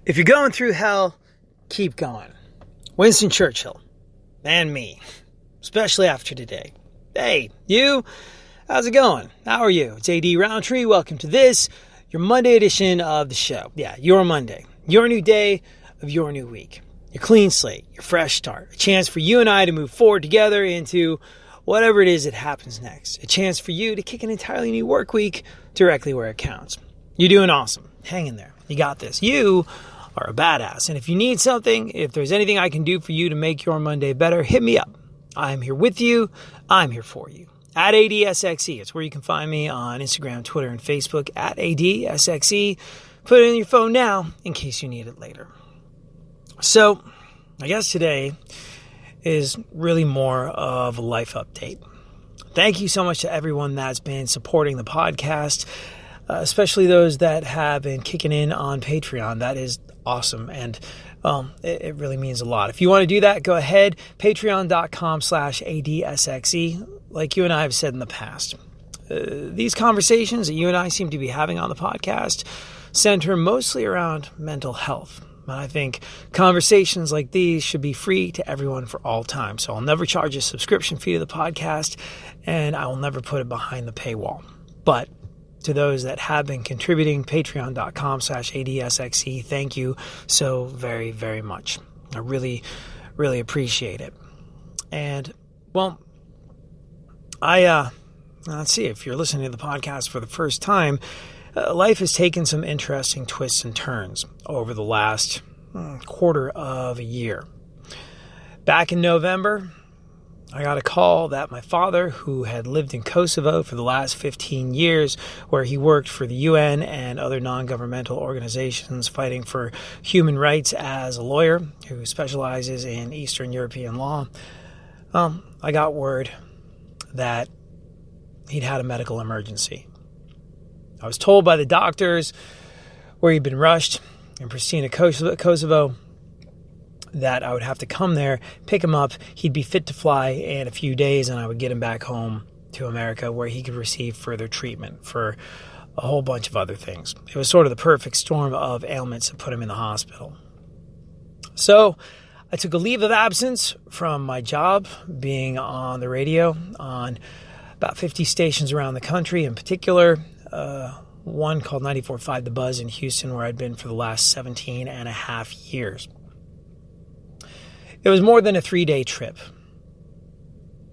If you're going through hell, keep going. Winston Churchill. And me. Especially after today. Hey, you. How's it going? How are you? It's AD Roundtree. Welcome to this, your Monday edition of the show. Yeah, your Monday. Your new day of your new week. Your clean slate. Your fresh start. A chance for you and I to move forward together into whatever it is that happens next. A chance for you to kick an entirely new work week directly where it counts. You're doing awesome. Hang in there. You got this. You are a badass. And if you need something, if there's anything I can do for you to make your Monday better, hit me up. I'm here with you. I'm here for you. At ADSXE. It's where you can find me on Instagram, Twitter, and Facebook at ADSXE. Put it in your phone now in case you need it later. So, I guess today is really more of a life update. Thank you so much to everyone that's been supporting the podcast, especially those that have been kicking in on Patreon. That is awesome, and it really means a lot. If you want to do that, go ahead, patreon.com/ADSXE. Like you and I have said in the past, these conversations that you and I seem to be having on the podcast center mostly around mental health. I think conversations like these should be free to everyone for all time. So I'll never charge a subscription fee to the podcast, and I will never put it behind the paywall. But to those that have been contributing, patreon.com/ADSXE, thank you so very, very much. I really, really appreciate it. And, well, let's see, if you're listening to the podcast for the first time, life has taken some interesting twists and turns over the last quarter of a year. Back in November, I got a call that my father, who had lived in Kosovo for the last 15 years, where he worked for the UN and other non-governmental organizations fighting for human rights as a lawyer who specializes in Eastern European law, I got word that he'd had a medical emergency. I was told by the doctors where he'd been rushed in Pristina, Kosovo, that I would have to come there, pick him up, he'd be fit to fly in a few days, and I would get him back home to America where he could receive further treatment for a whole bunch of other things. It was sort of the perfect storm of ailments that put him in the hospital. So I took a leave of absence from my job, being on the radio on about 50 stations around the country, in particular one called 94.5 The Buzz in Houston, where I'd been for the last 17 and a half years. It was more than a 3-day trip.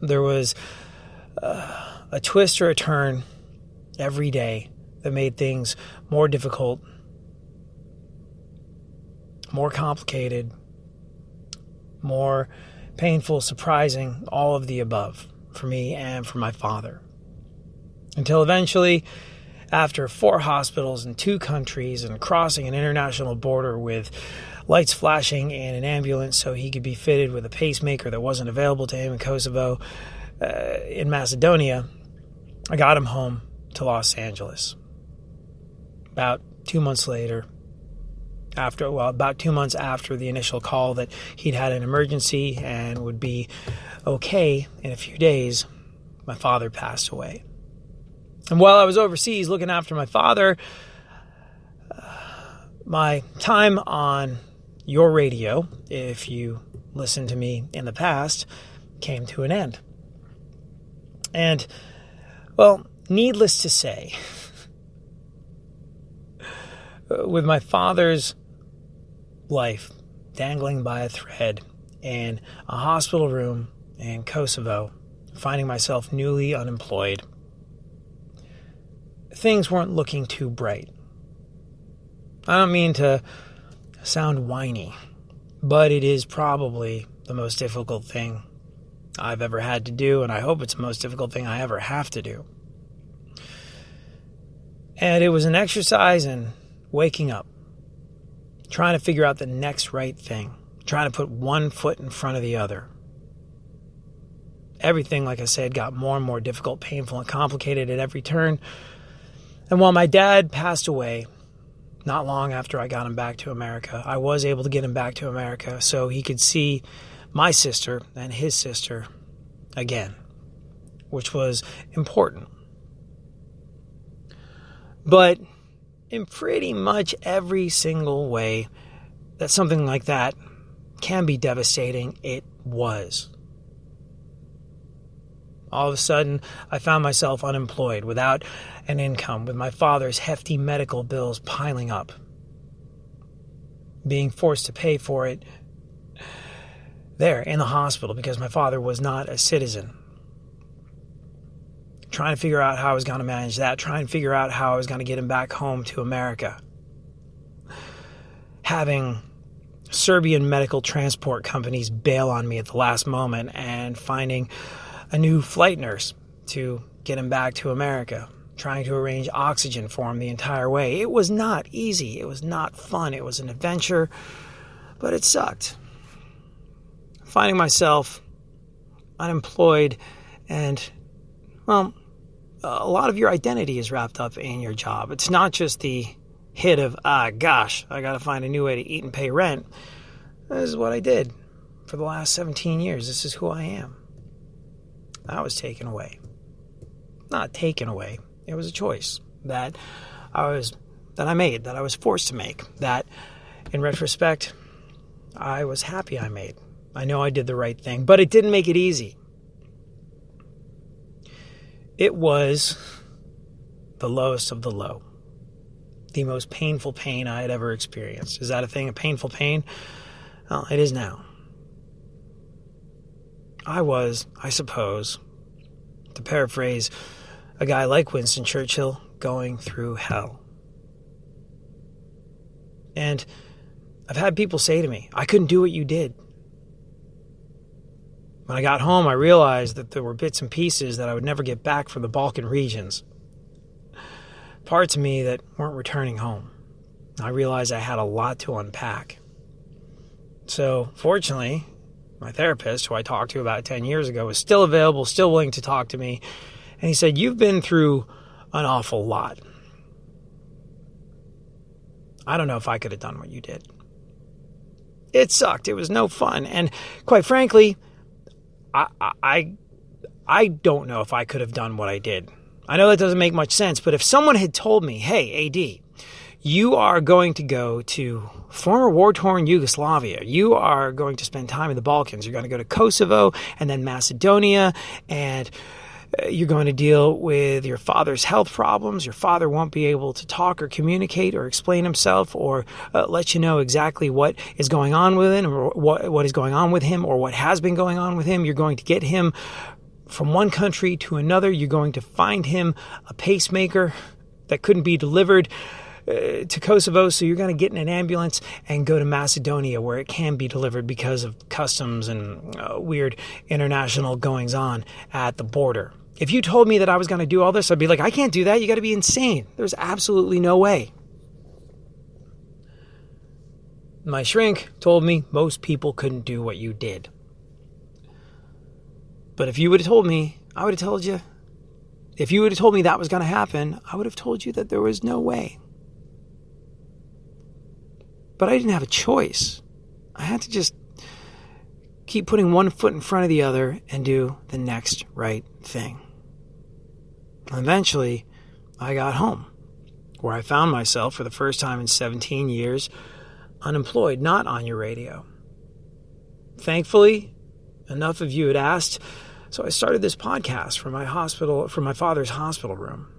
There was a twist or a turn every day that made things more difficult, more complicated, more painful, surprising, all of the above for me and for my father. Until eventually, after 4 hospitals in 2 countries and crossing an international border with lights flashing in an ambulance so he could be fitted with a pacemaker that wasn't available to him in Kosovo, in Macedonia, I got him home to Los Angeles. About 2 months later, about 2 months after the initial call that he'd had an emergency and would be okay in a few days, my father passed away. And while I was overseas looking after my father, my time on your radio, if you listened to me in the past, came to an end. And, well, needless to say, with my father's life dangling by a thread in a hospital room in Kosovo, finding myself newly unemployed, things weren't looking too bright. I don't mean to sound whiny, but it is probably the most difficult thing I've ever had to do, and I hope it's the most difficult thing I ever have to do. And it was an exercise in waking up, trying to figure out the next right thing, trying to put one foot in front of the other. Everything, like I said, got more and more difficult, painful, and complicated at every turn. And while my dad passed away not long after I got him back to America, I was able to get him back to America so he could see my sister and his sister again, which was important. But in pretty much every single way, that something like that can be devastating, it was. All of a sudden, I found myself unemployed, without an income, with my father's hefty medical bills piling up, being forced to pay for it there in the hospital because my father was not a citizen. Trying to figure out how I was going to manage that, trying to figure out how I was going to get him back home to America. Having Serbian medical transport companies bail on me at the last moment and finding a new flight nurse to get him back to America, trying to arrange oxygen for him the entire way. It was not easy. It was not fun. It was an adventure, but it sucked. Finding myself unemployed and, well, a lot of your identity is wrapped up in your job. It's not just the hit of, gosh, I got to find a new way to eat and pay rent. This is what I did for the last 17 years. This is who I am. That was taken away. Not taken away. It was a choice that I made, that I was forced to make, that in retrospect, I was happy I made. I know I did the right thing, but it didn't make it easy. It was the lowest of the low. The most painful pain I had ever experienced. Is that a thing, a painful pain? Well, it is now. I was, I suppose, to paraphrase a guy like Winston Churchill, going through hell. And I've had people say to me, I couldn't do what you did. When I got home, I realized that there were bits and pieces that I would never get back from the Balkan regions. Parts of me that weren't returning home. I realized I had a lot to unpack. So, fortunately, my therapist, who I talked to about 10 years ago, was still available, still willing to talk to me. And he said, you've been through an awful lot. I don't know if I could have done what you did. It sucked. It was no fun. And quite frankly, I don't know if I could have done what I did. I know that doesn't make much sense, but if someone had told me, hey, AD, you are going to go to former war-torn Yugoslavia. You are going to spend time in the Balkans. You're going to go to Kosovo and then Macedonia, and you're going to deal with your father's health problems. Your father won't be able to talk or communicate or explain himself or let you know exactly what is going on with him or what is going on with him or what has been going on with him. You're going to get him from one country to another. You're going to find him a pacemaker that couldn't be delivered to Kosovo, so you're going to get in an ambulance and go to Macedonia where it can be delivered because of customs and weird international goings-on at the border. If you told me that I was going to do all this, I'd be like, I can't do that. You got to be insane. There's absolutely no way. My shrink told me most people couldn't do what you did. But if you would have told me, I would have told you. If you would have told me that was going to happen, I would have told you that there was no way. But I didn't have a choice. I had to just keep putting one foot in front of the other and do the next right thing. Eventually, I got home, where I found myself for the first time in 17 years, unemployed, not on your radio. Thankfully, enough of you had asked, so I started this podcast from my father's hospital room.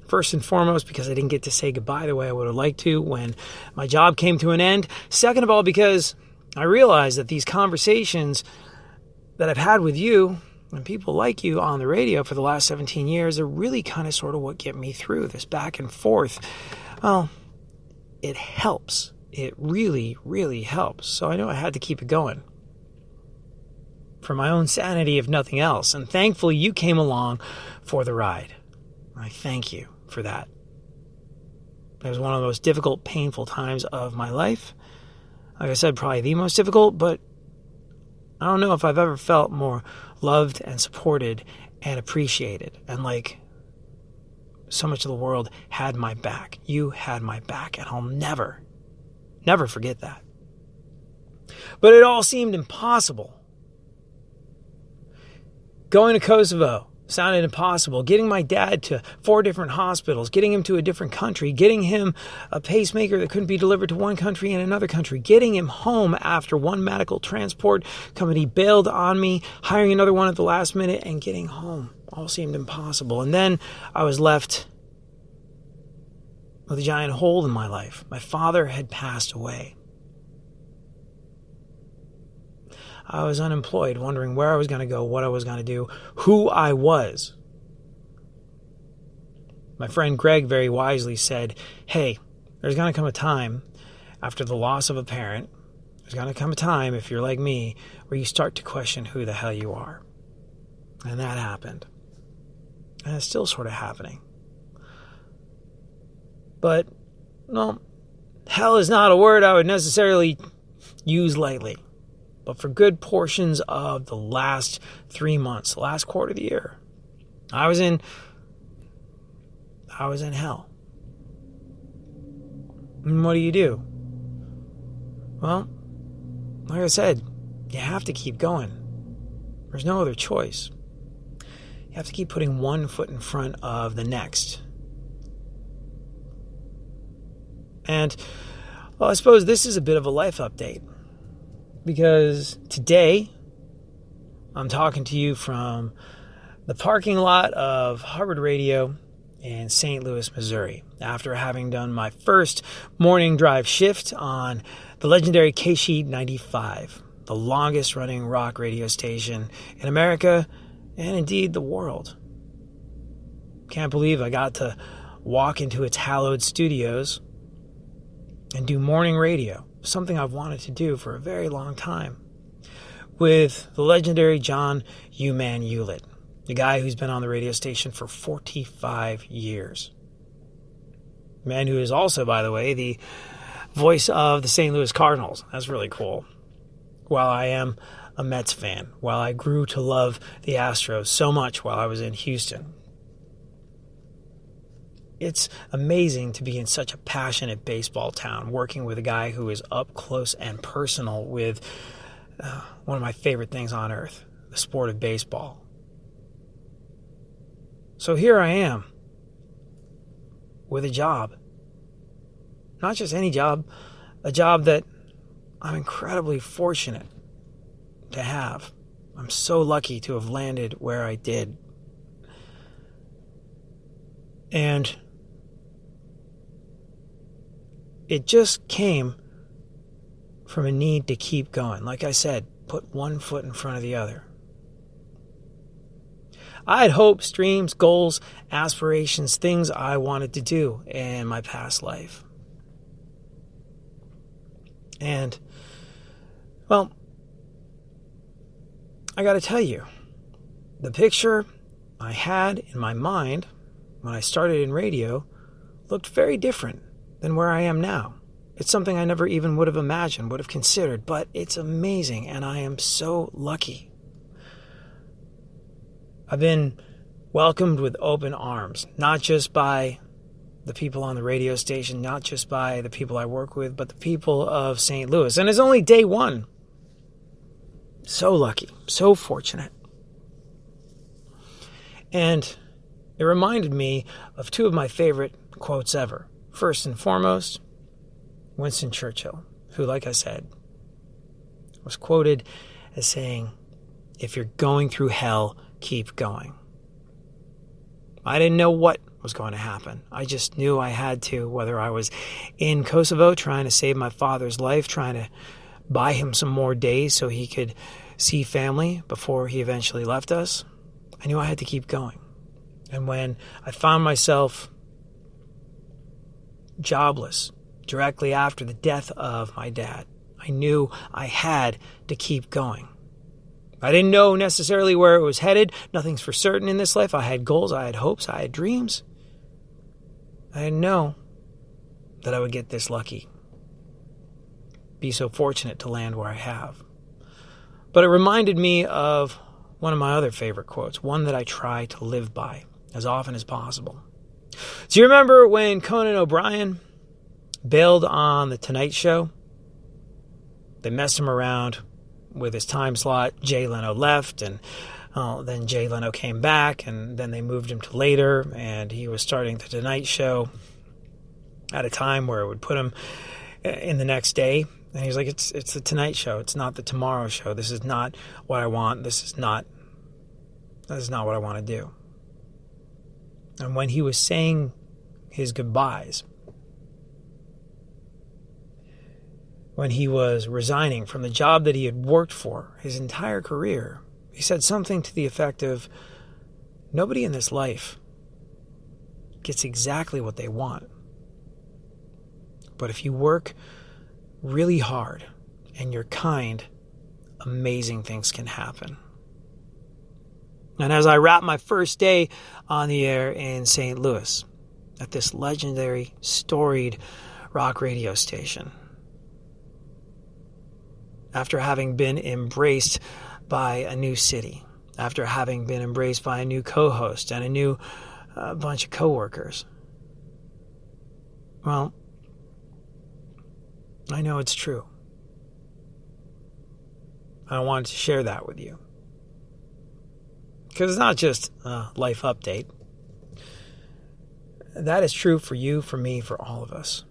First and foremost, because I didn't get to say goodbye the way I would have liked to when my job came to an end. Second of all, because I realized that these conversations that I've had with you and people like you on the radio for the last 17 years are really kind of sort of what get me through this back and forth. Well, it helps. It really, really helps. So I know I had to keep it going for my own sanity, if nothing else. And thankfully, you came along for the ride. I thank you for that. It was one of the most difficult, painful times of my life. Like I said, probably the most difficult, but I don't know if I've ever felt more loved and supported and appreciated. And like so much of the world had my back. You had my back, and I'll never forget that. But it all seemed impossible. Going to Kosovo, sounded impossible. Getting my dad to 4 different hospitals, getting him to a different country, getting him a pacemaker that couldn't be delivered to one country and another country, getting him home after one medical transport company bailed on me, hiring another one at the last minute, and getting home all seemed impossible. And then I was left with a giant hole in my life. My father had passed away. I was unemployed, wondering where I was going to go, what I was going to do, who I was. My friend Greg very wisely said, hey, there's going to come a time after the loss of a parent, there's going to come a time, if you're like me, where you start to question who the hell you are. And that happened. And it's still sort of happening. But, well, hell is not a word I would necessarily use lightly. But for good portions of the last 3 months, the last quarter of the year, I was in hell. And what do? Well, like I said, you have to keep going. There's no other choice. You have to keep putting one foot in front of the next. And, well, I suppose this is a bit of a life update. Because today, I'm talking to you from the parking lot of Hubbard Radio in St. Louis, Missouri, after having done my first morning drive shift on the legendary K-Sheet 95, the longest running rock radio station in America and indeed the world. Can't believe I got to walk into its hallowed studios and do morning radio. Something I've wanted to do for a very long time, with the legendary John U-Man Hewlett, the guy who's been on the radio station for 45 years. Man who is also, by the way, the voice of the St. Louis Cardinals. That's really cool. While I am a Mets fan, while I grew to love the Astros so much while I was in Houston. It's amazing to be in such a passionate baseball town, working with a guy who is up close and personal with one of my favorite things on earth, the sport of baseball. So here I am with a job. Not just any job, a job that I'm incredibly fortunate to have. I'm so lucky to have landed where I did. And it just came from a need to keep going. Like I said, put one foot in front of the other. I had hopes, dreams, goals, aspirations, things I wanted to do in my past life. And, well, I got to tell you, the picture I had in my mind when I started in radio looked very different than where I am now. It's something I never even would have imagined, would have considered, but it's amazing, and I am so lucky. I've been welcomed with open arms, not just by the people on the radio station, not just by the people I work with, but the people of St. Louis. And it's only day one. So lucky, so fortunate. And it reminded me of 2 of my favorite quotes ever. First and foremost, Winston Churchill, who, like I said, was quoted as saying, "If you're going through hell, keep going." I didn't know what was going to happen. I just knew I had to, whether I was in Kosovo trying to save my father's life, trying to buy him some more days so he could see family before he eventually left us. I knew I had to keep going. And when I found myself jobless directly after the death of my dad, I knew I had to keep going. I didn't know necessarily where it was headed. Nothing's for certain in this life. I had goals, I had hopes, I had dreams. I didn't know that I would get this lucky, be so fortunate to land where I have. But it reminded me of one of my other favorite quotes, one that I try to live by as often as possible. Do you remember when Conan O'Brien bailed on The Tonight Show? They messed him around with his time slot. Jay Leno left, and Then Jay Leno came back, and then they moved him to later, and he was starting the Tonight Show at a time where it would put him in the next day. And he was like, it's the Tonight Show. It's not the Tomorrow Show. This is not what I want. This is not what I want to do. And when he was saying his goodbyes, when he was resigning from the job that he had worked for his entire career, he said something to the effect of, nobody in this life gets exactly what they want. But if you work really hard and you're kind, amazing things can happen. And as I wrap my first day on the air in St. Louis at this legendary, storied rock radio station, after having been embraced by a new city, after having been embraced by a new co-host and a new bunch of coworkers, well, I know it's true. I wanted to share that with you. Because it's not just a life update. That is true for you, for me, for all of us.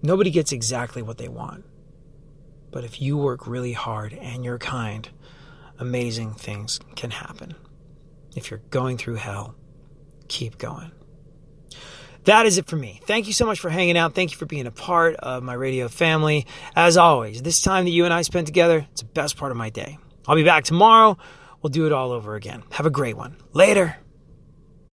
Nobody gets exactly what they want. But if you work really hard and you're kind, amazing things can happen. If you're going through hell, keep going. That is it for me. Thank you so much for hanging out. Thank you for being a part of my radio family. As always, this time that you and I spent together, it's the best part of my day. I'll be back tomorrow. We'll do it all over again. Have a great one. Later.